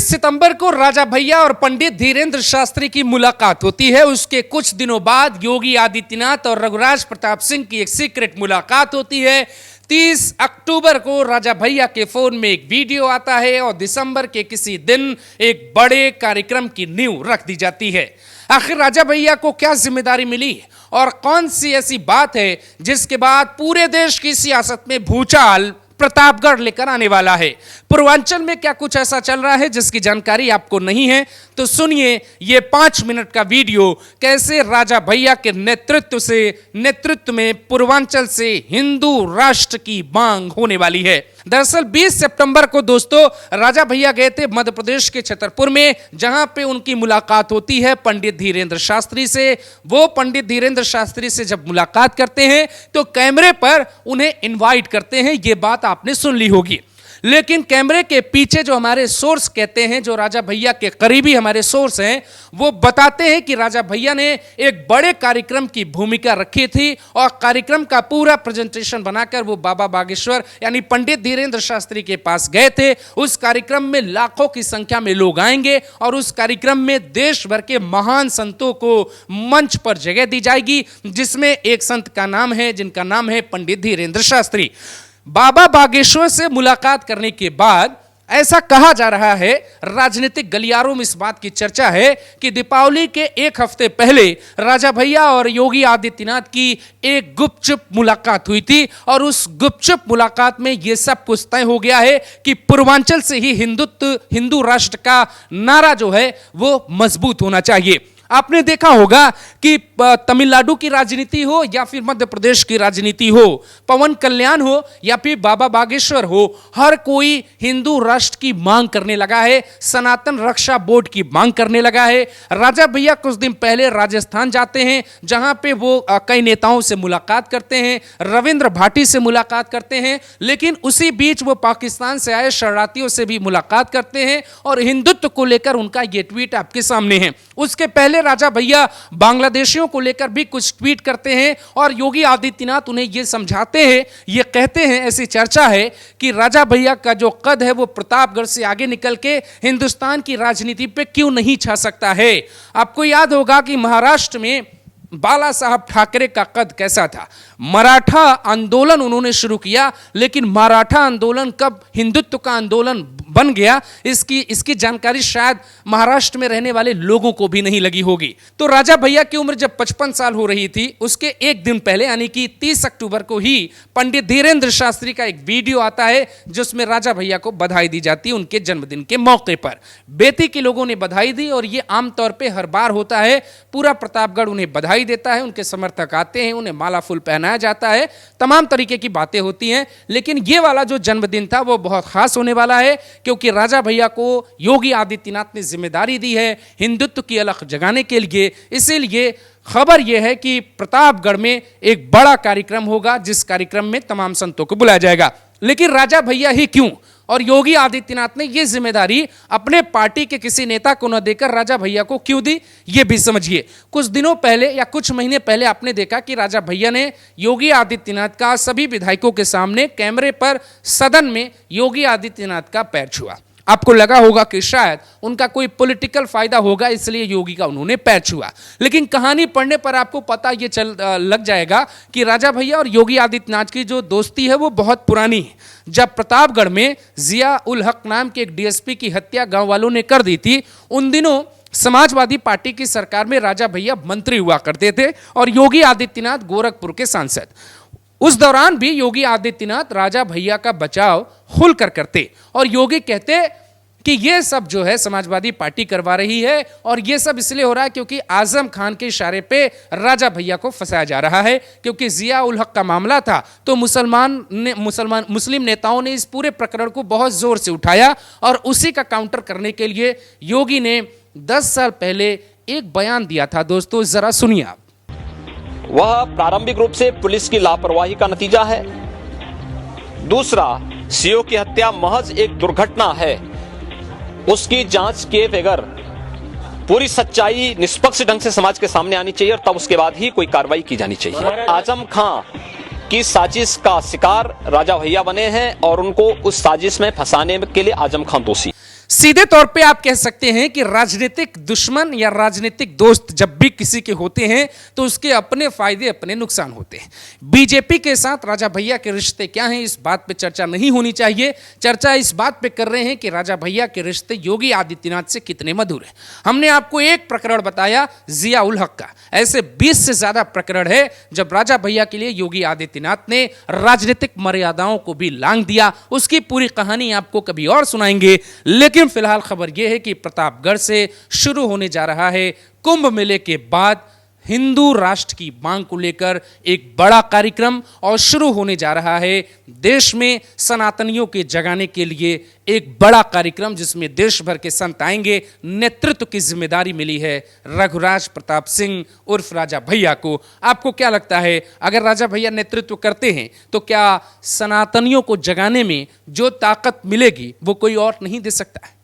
30 सितंबर को राजा भैया और पंडित धीरेन्द्र शास्त्री की मुलाकात होती है। उसके कुछ दिनों बाद योगी आदित्यनाथ और रघुराज प्रताप सिंह की एक सीक्रेट मुलाकात होती है। 30 अक्टूबर को राजा भैया के फोन में एक वीडियो आता है और दिसंबर के किसी दिन एक बड़े कार्यक्रम की नींव रख दी जाती है। आखिर राजा भैया को क्या जिम्मेदारी मिली और कौन सी ऐसी बात है जिसके बाद पूरे देश की सियासत में भूचाल प्रतापगढ़ लेकर आने वाला है। पूर्वांचल में क्या कुछ ऐसा चल रहा है जिसकी जानकारी आपको नहीं है, तो सुनिए ये 5 मिनट का वीडियो, कैसे राजा भैया के नेतृत्व में पूर्वांचल से हिंदू राष्ट्र की मांग होने वाली है। दरअसल 20 सितंबर को दोस्तों राजा भैया गए थे मध्य प्रदेश के छतरपुर में, जहां पे उनकी मुलाकात होती है पंडित धीरेन्द्र शास्त्री से। वो पंडित धीरेन्द्र शास्त्री से जब मुलाकात करते हैं तो कैमरे पर उन्हें इनवाइट करते हैं। ये बात आपने सुन ली होगी, लेकिन कैमरे के पीछे जो हमारे सोर्स कहते हैं, जो राजा भैया के करीबी हमारे सोर्स हैं, वो बताते हैं कि राजा भैया ने एक बड़े कार्यक्रम की भूमिका रखी थी और कार्यक्रम का पूरा प्रेजेंटेशन बनाकर वो बाबा बागेश्वर यानी पंडित धीरेन्द्र शास्त्री के पास गए थे। उस कार्यक्रम में लाखों की संख्या में लोग आएंगे और उस कार्यक्रम में देश भर के महान संतों को मंच पर जगह दी जाएगी, जिसमें एक संत का नाम है जिनका नाम है पंडित धीरेन्द्र शास्त्री। बाबा बागेश्वर से मुलाकात करने के बाद ऐसा कहा जा रहा है, राजनीतिक गलियारों में इस बात की चर्चा है कि दीपावली के एक हफ्ते पहले राजा भैया और योगी आदित्यनाथ की एक गुपचुप मुलाकात हुई थी और उस गुपचुप मुलाकात में यह सब कुछ तय हो गया है कि पूर्वांचल से ही हिंदू राष्ट्र का नारा जो है वो मजबूत होना चाहिए। आपने देखा होगा कि तमिलनाडु की राजनीति हो या फिर मध्य प्रदेश की राजनीति हो, पवन कल्याण हो या फिर बाबा बागेश्वर हो, हर कोई हिंदू राष्ट्र की मांग करने लगा है, सनातन रक्षा बोर्ड की मांग करने लगा है। राजा भैया कुछ दिन पहले राजस्थान जाते हैं, जहां पे वो कई नेताओं से मुलाकात करते हैं, रविंद्र भाटी से मुलाकात करते हैं, लेकिन उसी बीच वो पाकिस्तान से आए शरणार्थियों से भी मुलाकात करते हैं और हिंदुत्व को लेकर उनका ये ट्वीट आपके सामने है। उसके पहले राजा भैया बांग्लादेशियों को लेकर भी कुछ ट्वीट करते हैं और योगी आदित्यनाथ उन्हें यह समझाते हैं, ये कहते हैं, ऐसी चर्चा है कि राजा भैया का जो कद है वो प्रतापगढ़ से आगे निकल के हिंदुस्तान की राजनीति पे क्यों नहीं छा सकता है। आपको याद होगा कि महाराष्ट्र में बाला साहब ठाकरे का कद कैसा था। मराठा आंदोलन उन्होंने शुरू किया, लेकिन मराठा आंदोलन कब हिंदुत्व का आंदोलन बन गया, इसकी जानकारी शायद महाराष्ट्र में रहने वाले लोगों को भी नहीं लगी होगी। तो राजा भैया की उम्र जब 55 साल हो रही थी, उसके एक दिन पहले यानी कि 30 अक्टूबर को ही पंडित धीरेन्द्र शास्त्री का एक वीडियो आता है जिसमें राजा भैया को बधाई दी जाती है उनके जन्मदिन के मौके पर। बेती के लोगों ने बधाई दी और ये आमतौर पर हर बार होता है। पूरा प्रतापगढ़ उन्हें बधाई देता है, उनके समर्थक आते हैं, उन्हें माला फूल पहनाया जाता है, तमाम तरीके की बातें होती हैं। लेकिन ये वाला जो जन्मदिन था वो बहुत खास होने वाला है, क्योंकि राजा भैया को योगी आदित्यनाथ ने जिम्मेदारी दी है हिंदुत्व की अलख जगाने के लिए। इसीलिए खबर यह है कि प्रतापगढ़ में एक बड़ा कार्यक्रम होगा, जिस कार्यक्रम में तमाम संतों को बुलाया जाएगा। लेकिन राजा भैया ही क्यों और योगी आदित्यनाथ ने यह जिम्मेदारी अपने पार्टी के किसी नेता को न देकर राजा भैया को क्यों दी, यह भी समझिए। कुछ दिनों पहले या कुछ महीने पहले आपने देखा कि राजा भैया ने योगी आदित्यनाथ का सभी विधायकों के सामने कैमरे पर सदन में योगी आदित्यनाथ का पैर छुआ। आपको लगा होगा कि शायद उनका कोई पॉलिटिकल फायदा होगा, इसलिए योगी का उन्होंने पैर छुआ। लेकिन कहानी पढ़ने पर आपको पता ये लग जाएगा कि राजा भैया और योगी आदित्यनाथ की जो दोस्ती है वो बहुत पुरानी है। जब प्रतापगढ़ में जिया उल हक नाम के एक डीएसपी की हत्या गांव वालों ने कर दी थी, उन दिनों समाजवादी पार्टी की सरकार में राजा भैया मंत्री हुआ करते थे और योगी आदित्यनाथ गोरखपुर के सांसद। उस दौरान भी योगी आदित्यनाथ राजा भैया का बचाव खुलकर करते और योगी कहते कि ये सब जो है समाजवादी पार्टी करवा रही है और ये सब इसलिए हो रहा है क्योंकि आजम खान के इशारे पे राजा भैया को फंसाया जा रहा है। क्योंकि जिया उल हक का मामला था तो मुस्लिम नेताओं ने इस पूरे प्रकरण को बहुत जोर से उठाया और उसी का काउंटर करने के लिए योगी ने 10 साल पहले एक बयान दिया था। दोस्तों जरा सुनिए आप। वह प्रारंभिक रूप से पुलिस की लापरवाही का नतीजा है। दूसरा, सीओ की हत्या महज एक दुर्घटना है, उसकी जांच किए बगैर पूरी सच्चाई निष्पक्ष ढंग से समाज के सामने आनी चाहिए और तब उसके बाद ही कोई कार्रवाई की जानी चाहिए। आजम खां की साजिश का शिकार राजा भैया बने हैं और उनको उस साजिश में फंसाने के लिए आजम खान दोषी। सीधे तौर पे आप कह सकते हैं कि राजनीतिक दुश्मन या राजनीतिक दोस्त जब भी किसी के होते हैं तो उसके अपने फायदे अपने नुकसान होते हैं। बीजेपी के साथ राजा भैया के रिश्ते क्या हैं, इस बात पे चर्चा नहीं होनी चाहिए। चर्चा इस बात पे कर रहे हैं कि राजा भैया के रिश्ते योगी आदित्यनाथ से कितने मधुर हैं। हमने आपको एक प्रकरण बताया जिया उल हक का, ऐसे 20 से ज्यादा प्रकरण है जब राजा भैया के लिए योगी आदित्यनाथ ने राजनीतिक मर्यादाओं को भी लांघ दिया। उसकी पूरी कहानी आपको कभी और सुनाएंगे, लेकिन फिलहाल खबर यह है कि प्रतापगढ़ से शुरू होने जा रहा है कुंभ मेले के बाद हिंदू राष्ट्र की मांग को लेकर एक बड़ा कार्यक्रम, और शुरू होने जा रहा है देश में सनातनियों के जगाने के लिए एक बड़ा कार्यक्रम, जिसमें देश भर के संत आएंगे। नेतृत्व की जिम्मेदारी मिली है रघुराज प्रताप सिंह उर्फ राजा भैया को। आपको क्या लगता है, अगर राजा भैया नेतृत्व करते हैं तो क्या सनातनियों को जगाने में जो ताकत मिलेगी वो कोई और नहीं दे सकता है?